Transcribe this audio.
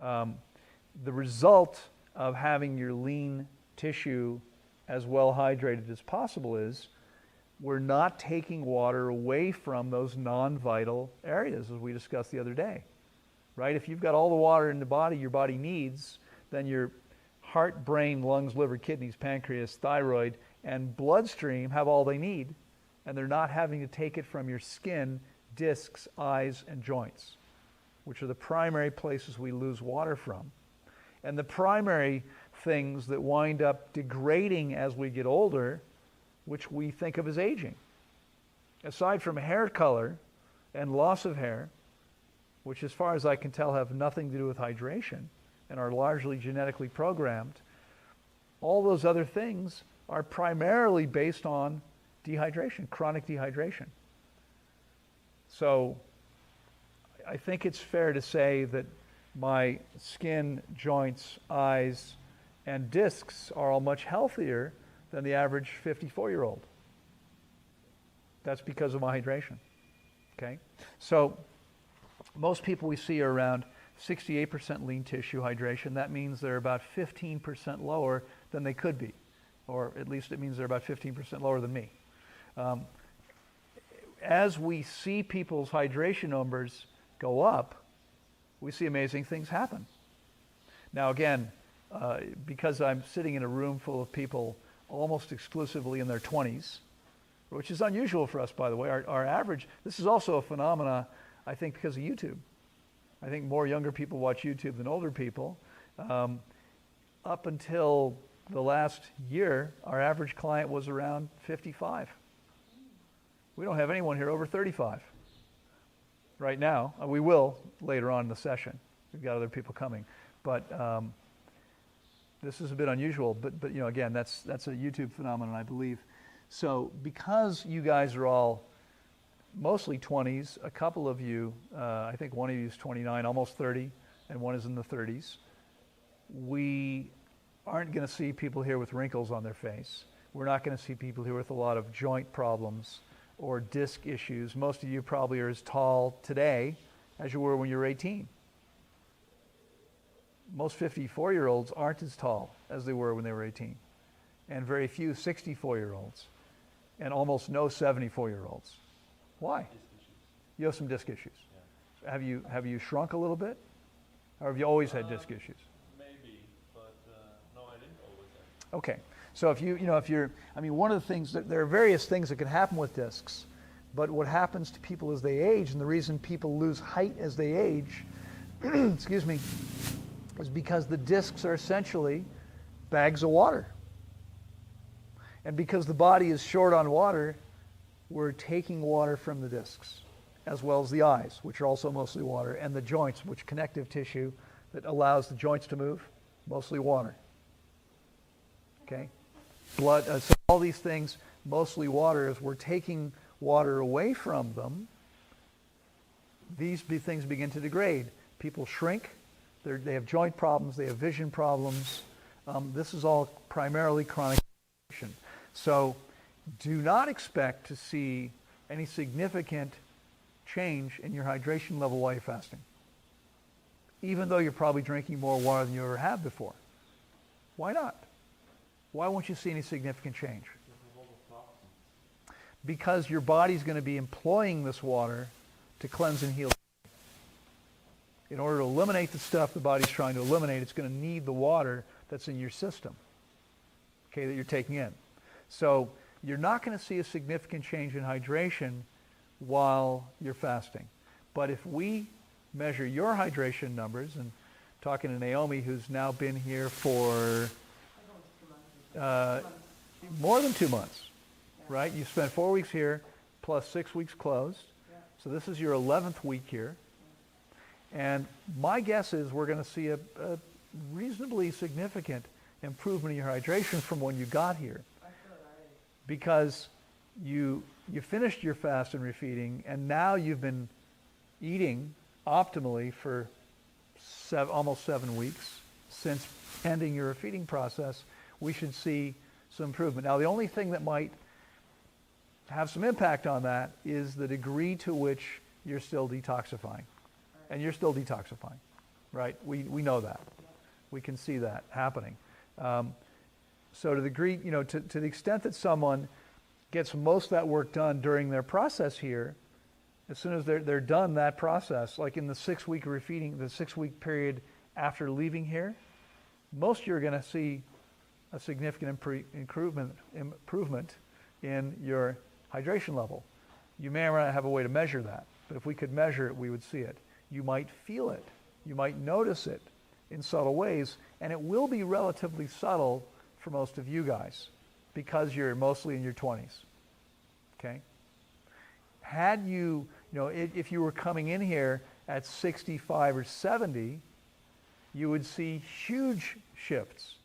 The result of having your lean tissue as well hydrated as possible is we're not taking water away from those non-vital areas, as we discussed the other day, right? If you've got all the water in the body your body needs, then your heart, brain, lungs, liver, kidneys, pancreas, thyroid, and bloodstream have all they need, and they're not having to take it from your skin, discs, eyes, and joints, which are the primary places we lose water from. And the primary things that wind up degrading as we get older, which we think of as aging. Aside from hair color and loss of hair, which as far as I can tell have nothing to do with hydration and are largely genetically programmed, all those other things are primarily based on dehydration, chronic dehydration. So I think it's fair to say that my skin, joints, eyes, and discs are all much healthier than the average 54-year-old. That's because of my hydration, okay? So most people we see are around 68% lean tissue hydration. That means they're about 15% lower than they could be, or at least it means they're about 15% lower than me. As we see people's hydration numbers go up, we see amazing things happen. Now again, because I'm sitting in a room full of people almost exclusively in their 20s, which is unusual for us, by the way. Our average, this is also a phenomena, I think, because of YouTube. I think more younger people watch YouTube than older people. Up until the last year, our average client was around 55. We don't have anyone here over 35 right now. We will later on in the session. We've got other people coming. But this is a bit unusual, but you know, again, that's a YouTube phenomenon, I believe. So because you guys are all mostly 20s, a couple of you, I think one of you is 29, almost 30, and one is in the 30s, we aren't going to see people here with wrinkles on their face. We're not going to see people here with a lot of joint problems or disc issues. Most of you probably are as tall today as you were when you were 18. Most 54-year-olds aren't as tall as they were when they were 18, and very few 64-year-olds, and almost no 74-year-olds. Why? You have some disc issues. Yeah. Have you shrunk a little bit, or have you always had disc issues? Maybe, but no, I didn't always have. Okay, so one of the things that there are various things that can happen with discs, but what happens to people as they age, and the reason people lose height as they age, excuse me, is because the discs are essentially bags of water. And because the body is short on water, we're taking water from the discs, as well as the eyes, which are also mostly water, and the joints, which connective tissue that allows the joints to move, mostly water. Okay? Blood, so all these things, mostly water. As we're taking water away from them, these things begin to degrade. People shrink. They have joint problems, they have vision problems. This is all primarily chronic dehydration. So do not expect to see any significant change in your hydration level while you're fasting, even though you're probably drinking more water than you ever have before. Why not? Why won't you see any significant change? Because your body's going to be employing this water to cleanse and heal. In order to eliminate the stuff the body's trying to eliminate, it's going to need the water that's in your system, okay, that you're taking in. So you're not going to see a significant change in hydration while you're fasting. But if we measure your hydration numbers, and talking to Naomi, who's now been here for more than 2 months, right? You spent 4 weeks here plus 6 weeks closed. So this is your 11th week here. And my guess is we're going to see a reasonably significant improvement in your hydration from when you got here. Because you finished your fast and refeeding, and now you've been eating optimally for almost 7 weeks since ending your refeeding process. We should see some improvement. Now, the only thing that might have some impact on that is the degree to which you're still detoxifying. And you're still detoxifying. right? We know that. We can see that happening. So to the degree, to the extent that someone gets most of that work done during their process here, as soon as they're done that process, like in the 6-week refeeding, the 6-week period after leaving here, most of you are going to see a significant improvement in your hydration level. You may or may not have a way to measure that, but if we could measure it, we would see it. You might feel it. You might notice it in subtle ways, and it will be relatively subtle for most of you guys because you're mostly in your 20s, okay? Had you, if you were coming in here at 65 or 70, you would see huge shifts